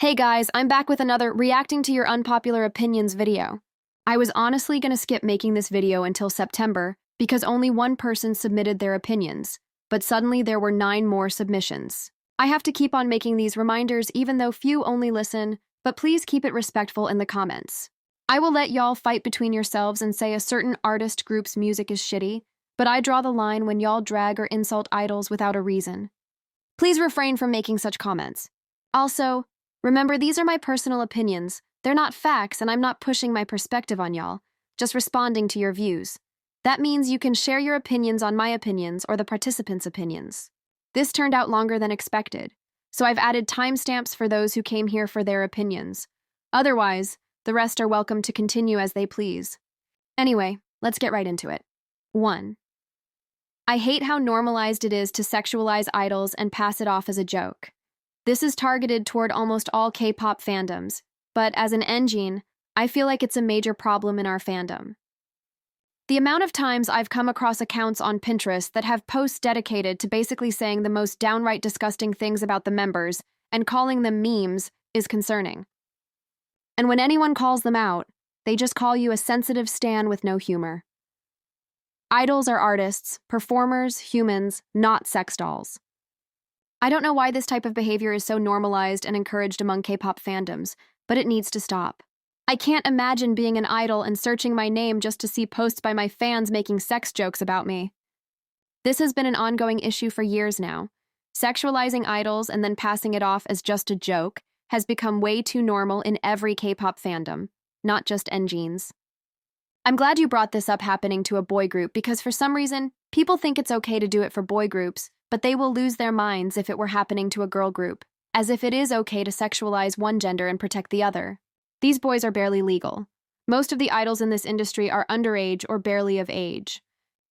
Hey guys, I'm back with another reacting to your unpopular opinions video. I was honestly gonna skip making this video until September because only one person submitted their opinions, but suddenly there were 9 more submissions. I have to keep on making these reminders even though few only listen, but please keep it respectful in the comments. I will let y'all fight between yourselves and say a certain artist group's music is shitty, but I draw the line when y'all drag or insult idols without a reason. Please refrain from making such comments. Also, remember, these are my personal opinions. They're not facts, and I'm not pushing my perspective on y'all, just responding to your views. That means you can share your opinions on my opinions or the participants' opinions. This turned out longer than expected, so I've added timestamps for those who came here for their opinions. Otherwise, the rest are welcome to continue as they please. Anyway, let's get right into it. 1. I hate how normalized it is to sexualize idols and pass it off as a joke. This is targeted toward almost all K-pop fandoms, but as an engine, I feel like it's a major problem in our fandom. The amount of times I've come across accounts on Pinterest that have posts dedicated to basically saying the most downright disgusting things about the members and calling them memes is concerning. And when anyone calls them out, they just call you a sensitive stan with no humor. Idols are artists, performers, humans, not sex dolls. I don't know why this type of behavior is so normalized and encouraged among K-pop fandoms, but it needs to stop. I can't imagine being an idol and searching my name just to see posts by my fans making sex jokes about me. This has been an ongoing issue for years now. Sexualizing idols and then passing it off as just a joke has become way too normal in every K-pop fandom, not just NGenes. I'm glad you brought this up happening to a boy group because for some reason, people think it's okay to do it for boy groups, but they will lose their minds if it were happening to a girl group, as if it is okay to sexualize one gender and protect the other. These boys are barely legal. Most of the idols in this industry are underage or barely of age.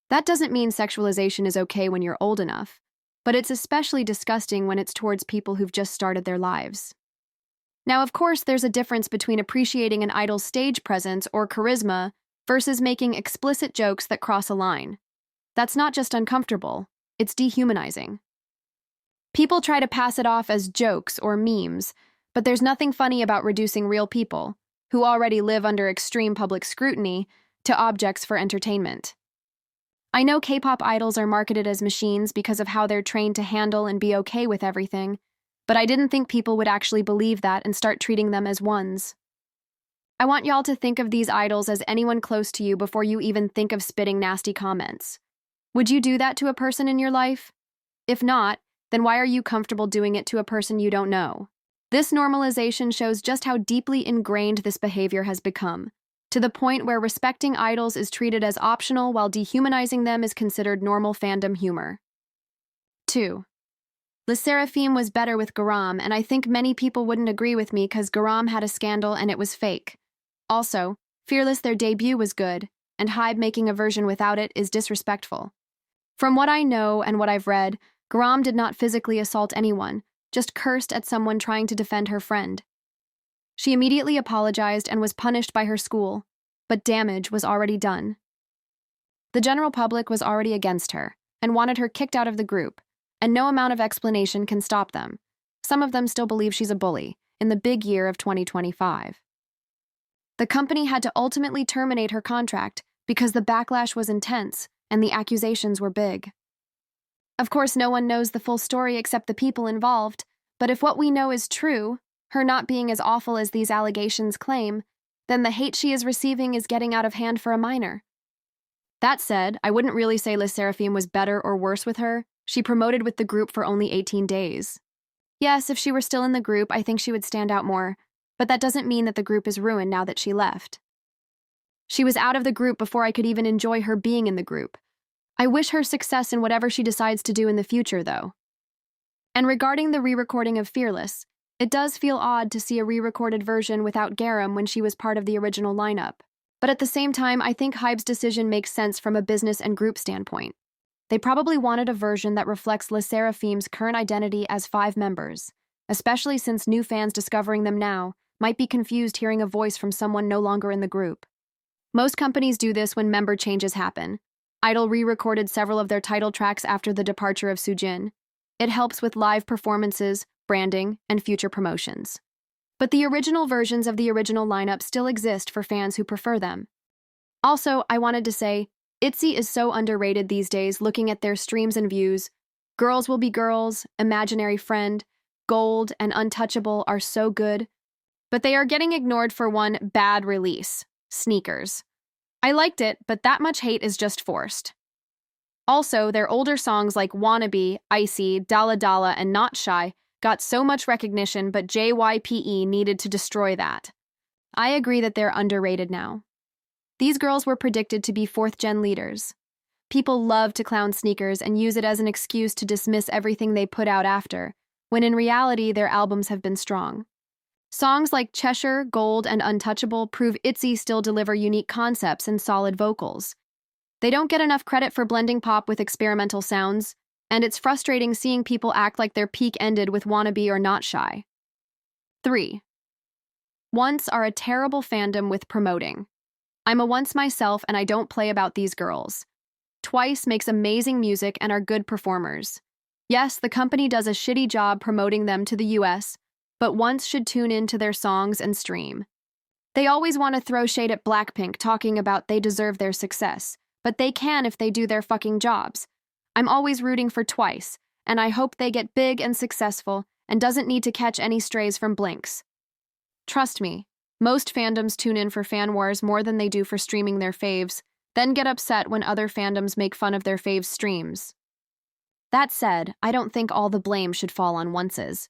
That doesn't mean sexualization is okay when you're old enough, but it's especially disgusting when it's towards people who've just started their lives. Now, of course, there's a difference between appreciating an idol's stage presence or charisma versus making explicit jokes that cross a line. That's not just uncomfortable, it's dehumanizing. People try to pass it off as jokes or memes, but there's nothing funny about reducing real people, who already live under extreme public scrutiny, to objects for entertainment. I know K-pop idols are marketed as machines because of how they're trained to handle and be okay with everything, but I didn't think people would actually believe that and start treating them as ones. I want y'all to think of these idols as anyone close to you before you even think of spitting nasty comments. Would you do that to a person in your life? If not, then why are you comfortable doing it to a person you don't know? This normalization shows just how deeply ingrained this behavior has become, to the point where respecting idols is treated as optional while dehumanizing them is considered normal fandom humor. 2. Sserafim was better with Garam, and I think many people wouldn't agree with me because Garam had a scandal and it was fake. Also, Fearless, their debut was good, and Hybe making a version without it is disrespectful. From what I know and what I've read, Garam did not physically assault anyone, just cursed at someone trying to defend her friend. She immediately apologized and was punished by her school, but damage was already done. The general public was already against her and wanted her kicked out of the group, and no amount of explanation can stop them. Some of them still believe she's a bully in the big year of 2025. The company had to ultimately terminate her contract because the backlash was intense and the accusations were big. Of course, no one knows the full story except the people involved, but if what we know is true, her not being as awful as these allegations claim, then the hate she is receiving is getting out of hand for a minor. That said, I wouldn't really say Sserafim was better or worse with her. She promoted with the group for only 18 days. Yes, if she were still in the group, I think she would stand out more, but that doesn't mean that the group is ruined now that she left. She was out of the group before I could even enjoy her being in the group. I wish her success in whatever she decides to do in the future, though. And regarding the re-recording of Fearless, it does feel odd to see a re-recorded version without Garam when she was part of the original lineup. But at the same time, I think Hybe's decision makes sense from a business and group standpoint. They probably wanted a version that reflects Sserafim's current identity as 5 members, especially since new fans discovering them now might be confused hearing a voice from someone no longer in the group. Most companies do this when member changes happen. Idol re-recorded several of their title tracks after the departure of Sujin. It helps with live performances, branding, and future promotions. But the original versions of the original lineup still exist for fans who prefer them. Also, I wanted to say, Itzy is so underrated these days looking at their streams and views. Girls Will Be Girls, Imaginary Friend, Gold, and Untouchable are so good, but they are getting ignored for one bad release, Sneakers. I liked it, but that much hate is just forced. Also, their older songs like Wannabe, Icy, Dalla Dalla, and Not Shy got so much recognition, but JYPE needed to destroy that. I agree that they're underrated now. These girls were predicted to be fourth-gen leaders. People love to clown Sneakers and use it as an excuse to dismiss everything they put out after, when in reality their albums have been strong. Songs like Cheshire, Gold, and Untouchable prove Itzy still deliver unique concepts and solid vocals. They don't get enough credit for blending pop with experimental sounds, and it's frustrating seeing people act like their peak ended with Wannabe or Not Shy. 3. Once are a terrible fandom with promoting. I'm a once myself and I don't play about these girls. Twice makes amazing music and are good performers. Yes, the company does a shitty job promoting them to the US, but once should tune in to their songs and stream. They always want to throw shade at Blackpink talking about they deserve their success, but they can if they do their fucking jobs. I'm always rooting for Twice, and I hope they get big and successful and doesn't need to catch any strays from Blinks. Trust me, most fandoms tune in for fan wars more than they do for streaming their faves, then get upset when other fandoms make fun of their faves' streams. That said, I don't think all the blame should fall on Once's.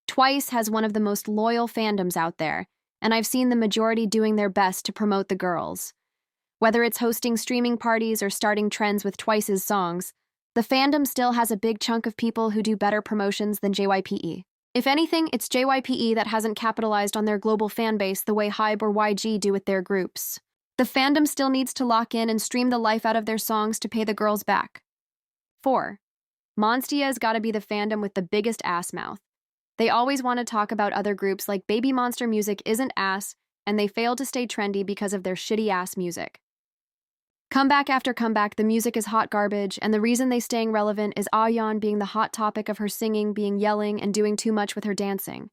Twice has one of the most loyal fandoms out there, and I've seen the majority doing their best to promote the girls. Whether it's hosting streaming parties or starting trends with Twice's songs, the fandom still has a big chunk of people who do better promotions than JYPE. If anything, it's JYPE that hasn't capitalized on their global fanbase the way Hybe or YG do with their groups. The fandom still needs to lock in and stream the life out of their songs to pay the girls back. 4. MONSTIEZ gotta be the fandom with the biggest ass mouth. They always want to talk about other groups like BabyMonster music isn't ass, and they fail to stay trendy because of their shitty-ass music. Comeback after comeback, the music is hot garbage, and the reason they staying relevant is Ayeon being the hot topic of her singing, being yelling, and doing too much with her dancing.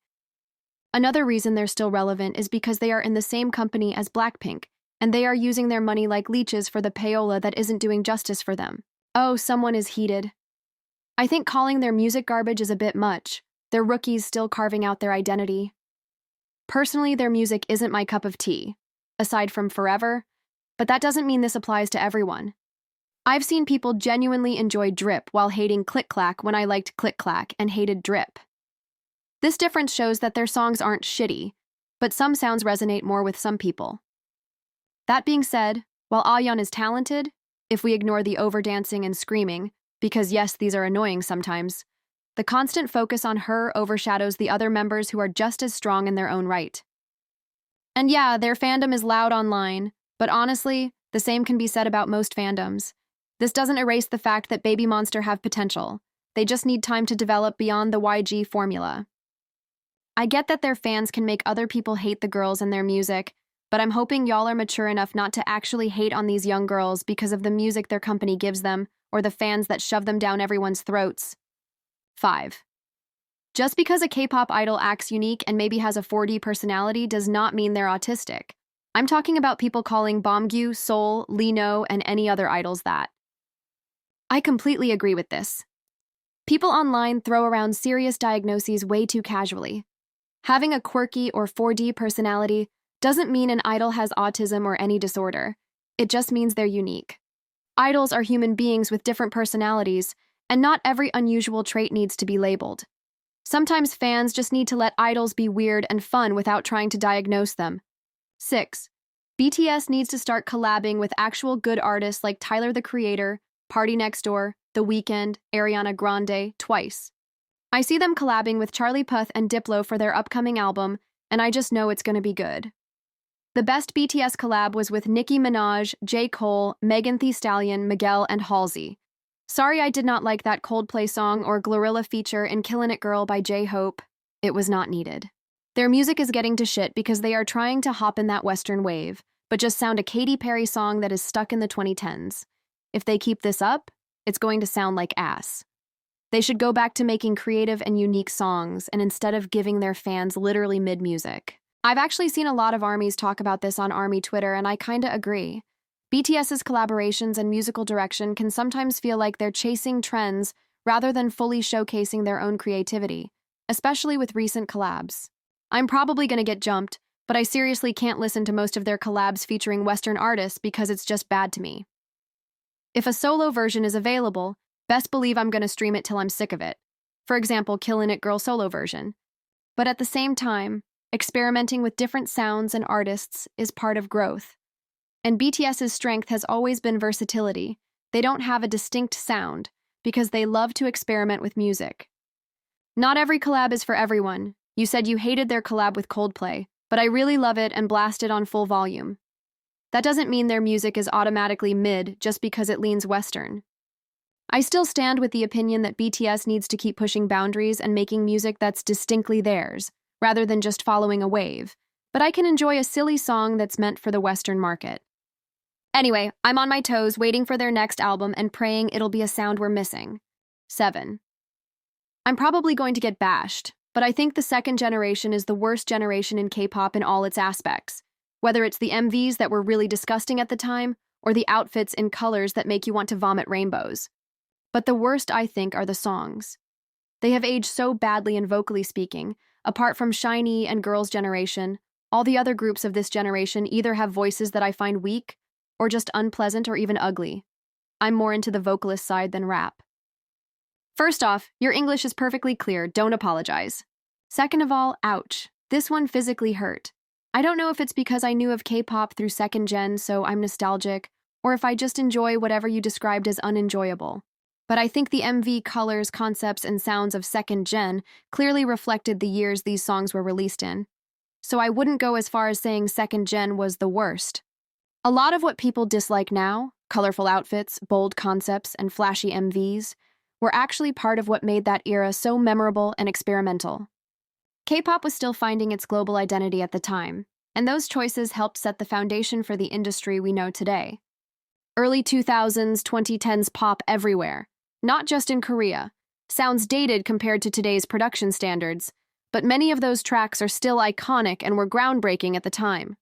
Another reason they're still relevant is because they are in the same company as Blackpink, and they are using their money like leeches for the payola that isn't doing justice for them. Oh, someone is heated. I think calling their music garbage is a bit much. They're rookies still carving out their identity. Personally, their music isn't my cup of tea, aside from Forever, but that doesn't mean this applies to everyone. I've seen people genuinely enjoy Drip while hating Click Clack when I liked Click Clack and hated Drip. This difference shows that their songs aren't shitty, but some sounds resonate more with some people. That being said, while Ayeon is talented, if we ignore the overdancing and screaming, because yes, these are annoying sometimes, the constant focus on her overshadows the other members who are just as strong in their own right. And yeah, their fandom is loud online, but honestly, the same can be said about most fandoms. This doesn't erase the fact that BabyMonster have potential. They just need time to develop beyond the YG formula. I get that their fans can make other people hate the girls and their music, but I'm hoping y'all are mature enough not to actually hate on these young girls because of the music their company gives them or the fans that shove them down everyone's throats. 5. Just because a K-pop idol acts unique and maybe has a 4D personality does not mean they're autistic. I'm talking about people calling Bomgyu, Seoul, Lino, and any other idols that. I completely agree with this. People online throw around serious diagnoses way too casually. Having a quirky or 4D personality doesn't mean an idol has autism or any disorder. It just means they're unique. Idols are human beings with different personalities, and not every unusual trait needs to be labeled. Sometimes fans just need to let idols be weird and fun without trying to diagnose them. 6. BTS needs to start collabing with actual good artists like Tyler the Creator, Party Next Door, The Weeknd, Ariana Grande, Twice. I see them collabing with Charlie Puth and Diplo for their upcoming album, and I just know it's gonna be good. The best BTS collab was with Nicki Minaj, J. Cole, Megan Thee Stallion, Miguel, and Halsey. Sorry I did not like that Coldplay song or Glorilla feature in Killin' It Girl by J-Hope. It was not needed. Their music is getting to shit because they are trying to hop in that Western wave, but just sound a Katy Perry song that is stuck in the 2010s. If they keep this up, it's going to sound like ass. They should go back to making creative and unique songs and instead of giving their fans literally mid-music. I've actually seen a lot of ARMYs talk about this on ARMY Twitter, and I kinda agree. BTS's collaborations and musical direction can sometimes feel like they're chasing trends rather than fully showcasing their own creativity, especially with recent collabs. I'm probably gonna get jumped, but I seriously can't listen to most of their collabs featuring Western artists because it's just bad to me. If a solo version is available, best believe I'm gonna stream it till I'm sick of it. For example, Killin' It Girl solo version. But at the same time, experimenting with different sounds and artists is part of growth. And BTS's strength has always been versatility. They don't have a distinct sound because they love to experiment with music. Not every collab is for everyone. You said you hated their collab with Coldplay, but I really love it and blast it on full volume. That doesn't mean their music is automatically mid just because it leans Western. I still stand with the opinion that BTS needs to keep pushing boundaries and making music that's distinctly theirs, rather than just following a wave, but I can enjoy a silly song that's meant for the Western market. Anyway, I'm on my toes waiting for their next album and praying it'll be a sound we're missing. 7. I'm probably going to get bashed, but I think the second generation is the worst generation in K-pop in all its aspects, whether it's the MVs that were really disgusting at the time or the outfits in colors that make you want to vomit rainbows. But the worst, I think, are the songs. They have aged so badly and vocally speaking. Apart from SHINee and Girls' Generation, all the other groups of this generation either have voices that I find weak or just unpleasant or even ugly. I'm more into the vocalist side than rap. First off, your English is perfectly clear, don't apologize. Second of all, ouch. This one physically hurt. I don't know if it's because I knew of K-pop through second gen, so I'm nostalgic, or if I just enjoy whatever you described as unenjoyable. But I think the MV colors, concepts, and sounds of second gen clearly reflected the years these songs were released in. So I wouldn't go as far as saying second gen was the worst. A lot of what people dislike now, colorful outfits, bold concepts, and flashy MVs, were actually part of what made that era so memorable and experimental. K-pop was still finding its global identity at the time, and those choices helped set the foundation for the industry we know today. Early 2000s, 2010s pop everywhere, not just in Korea. Sounds dated compared to today's production standards, but many of those tracks are still iconic and were groundbreaking at the time.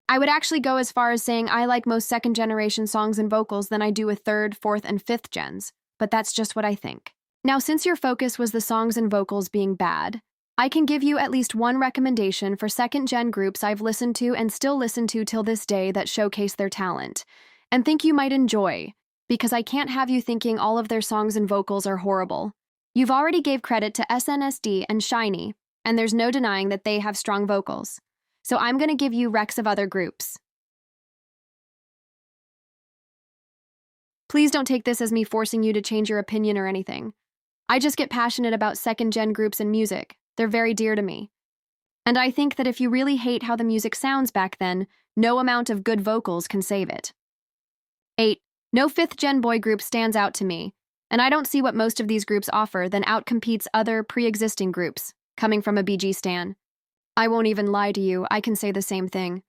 I would actually go as far as saying I like most second-generation songs and vocals than I do with third, fourth, and fifth gens, but that's just what I think. Now, since your focus was the songs and vocals being bad, I can give you at least one recommendation for second-gen groups I've listened to and still listen to till this day that showcase their talent, and think you might enjoy, because I can't have you thinking all of their songs and vocals are horrible. You've already gave credit to SNSD and SHINee, and there's no denying that they have strong vocals. So I'm going to give you recs of other groups. Please don't take this as me forcing you to change your opinion or anything. I just get passionate about second-gen groups and music. They're very dear to me. And I think that if you really hate how the music sounds back then, no amount of good vocals can save it. 8. No fifth-gen boy group stands out to me, and I don't see what most of these groups offer than outcompetes other pre-existing groups, coming from a BG stan. I won't even lie to you, I can say the same thing.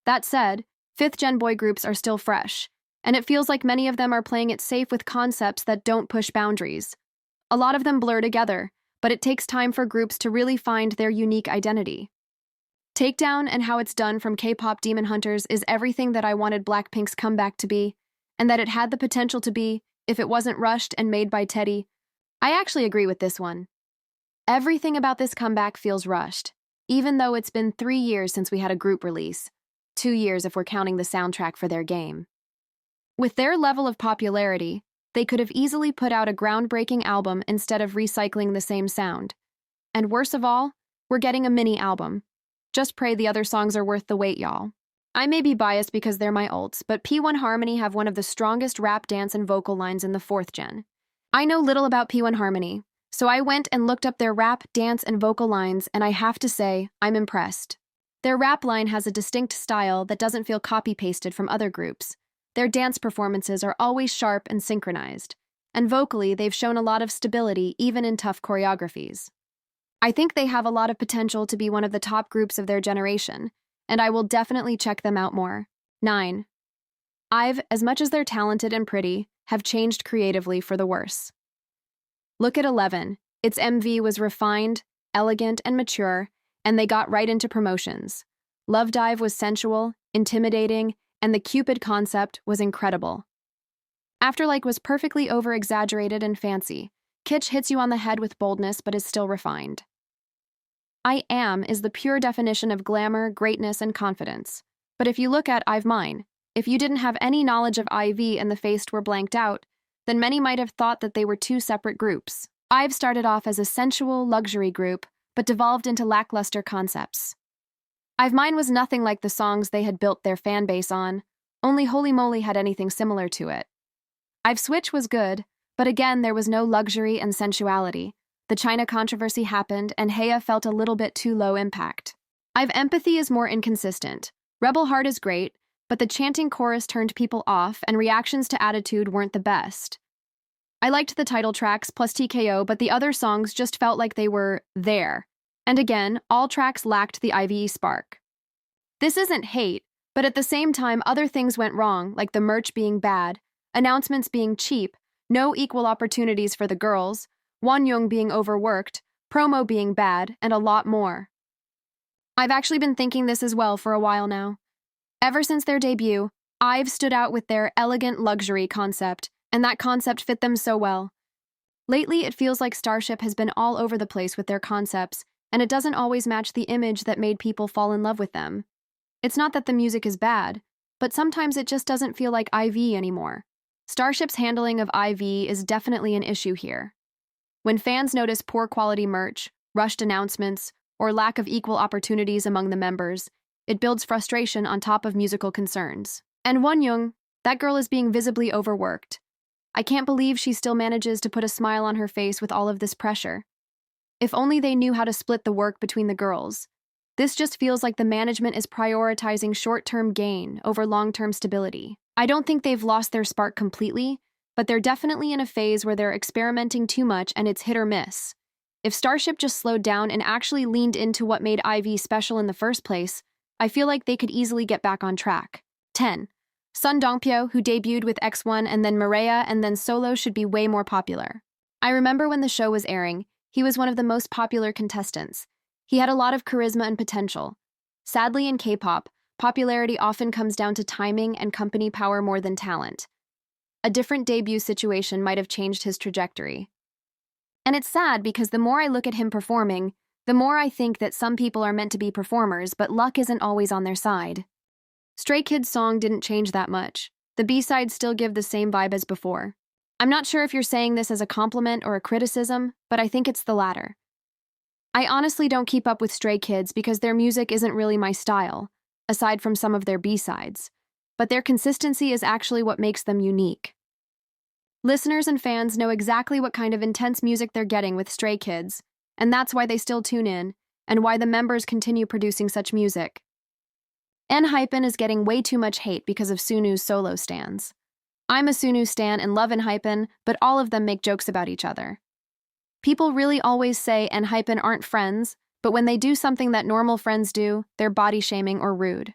That said, fifth-gen boy groups are still fresh, and it feels like many of them are playing it safe with concepts that don't push boundaries. A lot of them blur together, but it takes time for groups to really find their unique identity. Takedown and how it's done from K-pop Demon Hunters is everything that I wanted Blackpink's comeback to be, and that it had the potential to be if it wasn't rushed and made by Teddy. I actually agree with this one. Everything about this comeback feels rushed, even though it's been 3 years since we had a group release. 2 years if we're counting the soundtrack for their game. With their level of popularity, they could have easily put out a groundbreaking album instead of recycling the same sound. And worst of all, we're getting a mini album. Just pray the other songs are worth the wait, y'all. I may be biased because they're my ults, but P1 Harmony have one of the strongest rap, dance, and vocal lines in the 4th gen. I know little about P1 Harmony, so I went and looked up their rap, dance, and vocal lines, and I have to say, I'm impressed. Their rap line has a distinct style that doesn't feel copy-pasted from other groups. Their dance performances are always sharp and synchronized, and vocally, they've shown a lot of stability even in tough choreographies. I think they have a lot of potential to be one of the top groups of their generation, and I will definitely check them out more. 9. IVE, as much as they're talented and pretty, have changed creatively for the worse. Look at 11. Its MV was refined, elegant, and mature, and they got right into promotions. Love Dive was sensual, intimidating, and the Cupid concept was incredible. Afterlike was perfectly over-exaggerated and fancy. Kitsch hits you on the head with boldness but is still refined. I Am is the pure definition of glamour, greatness, and confidence. But if you look at I've Mine, if you didn't have any knowledge of IV and the face were blanked out, then many might have thought that they were two separate groups. I've started off as a sensual luxury group, but devolved into lackluster concepts. I've Mine was nothing like the songs they had built their fan base on, only Holy Moly had anything similar to it. I've Switch was good, but again there was no luxury and sensuality. The China controversy happened, and Heya felt a little bit too low impact. I've Empathy is more inconsistent. Rebel Heart is great, but the chanting chorus turned people off, and reactions to Attitude weren't the best. I liked the title tracks plus TKO, but the other songs just felt like they were there. And again, all tracks lacked the IVE spark. This isn't hate, but at the same time other things went wrong, like the merch being bad, announcements being cheap, no equal opportunities for the girls, Wonyoung being overworked, promo being bad, and a lot more. I've actually been thinking this as well for a while now. Ever since their debut, I've stood out with their elegant luxury concept, and that concept fit them so well. Lately, it feels like Starship has been all over the place with their concepts, and it doesn't always match the image that made people fall in love with them. It's not that the music is bad, but sometimes it just doesn't feel like IV anymore. Starship's handling of IV is definitely an issue here. When fans notice poor quality merch, rushed announcements, or lack of equal opportunities among the members, it builds frustration on top of musical concerns. And Wonyoung, that girl is being visibly overworked. I can't believe she still manages to put a smile on her face with all of this pressure. If only they knew how to split the work between the girls. This just feels like the management is prioritizing short-term gain over long-term stability. I don't think they've lost their spark completely, but they're definitely in a phase where they're experimenting too much and it's hit or miss. If Starship just slowed down and actually leaned into what made IV special in the first place, I feel like they could easily get back on track. 10. Sun Dongpyo, who debuted with X1 and then Maria and then Solo, should be way more popular. I remember when the show was airing, he was one of the most popular contestants. He had a lot of charisma and potential. Sadly, in K-pop, popularity often comes down to timing and company power more than talent. A different debut situation might have changed his trajectory. And it's sad because the more I look at him performing, the more I think that some people are meant to be performers, but luck isn't always on their side. Stray Kids' song didn't change that much. The B-sides still give the same vibe as before. I'm not sure if you're saying this as a compliment or a criticism, but I think it's the latter. I honestly don't keep up with Stray Kids because their music isn't really my style, aside from some of their B-sides. But their consistency is actually what makes them unique. Listeners and fans know exactly what kind of intense music they're getting with Stray Kids, and that's why they still tune in, and why the members continue producing such music. ENHYPEN is getting way too much hate because of Sunoo's solo stans. I'm a Sunoo stan and love ENHYPEN, but all of them make jokes about each other. People really always say ENHYPEN aren't friends, but when they do something that normal friends do, they're body-shaming or rude.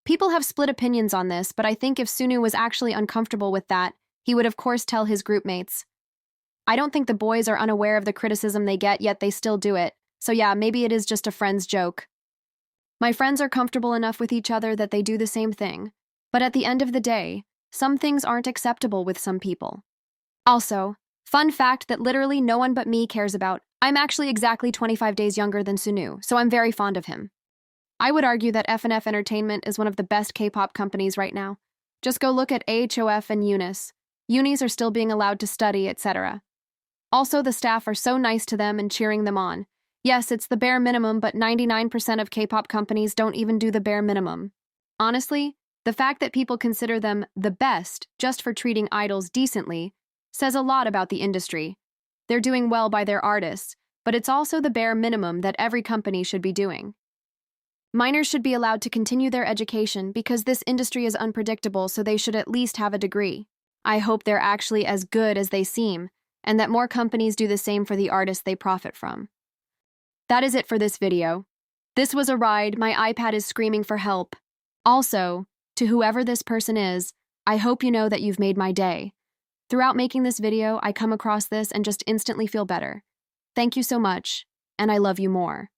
People have split opinions on this, but I think if Sunoo was actually uncomfortable with that, he would of course tell his group mates. I don't think the boys are unaware of the criticism they get, yet they still do it, so yeah, maybe it is just a friend's joke. My friends are comfortable enough with each other that they do the same thing, but at the end of the day, some things aren't acceptable with some people. Also, fun fact that literally no one but me cares about, I'm actually exactly 25 days younger than Sunoo, so I'm very fond of him. I would argue that F&F Entertainment is one of the best K-pop companies right now. Just go look at AHOF and Unis. Unis are still being allowed to study, etc. Also, the staff are so nice to them and cheering them on. Yes, it's the bare minimum, but 99% of K-pop companies don't even do the bare minimum. Honestly, the fact that people consider them the best just for treating idols decently says a lot about the industry. They're doing well by their artists, but it's also the bare minimum that every company should be doing. Minors should be allowed to continue their education because this industry is unpredictable, so they should at least have a degree. I hope they're actually as good as they seem, and that more companies do the same for the artists they profit from. That is it for this video. This was a ride, my iPad is screaming for help. Also, to whoever this person is, I hope you know that you've made my day. Throughout making this video, I come across this and just instantly feel better. Thank you so much, and I love you more.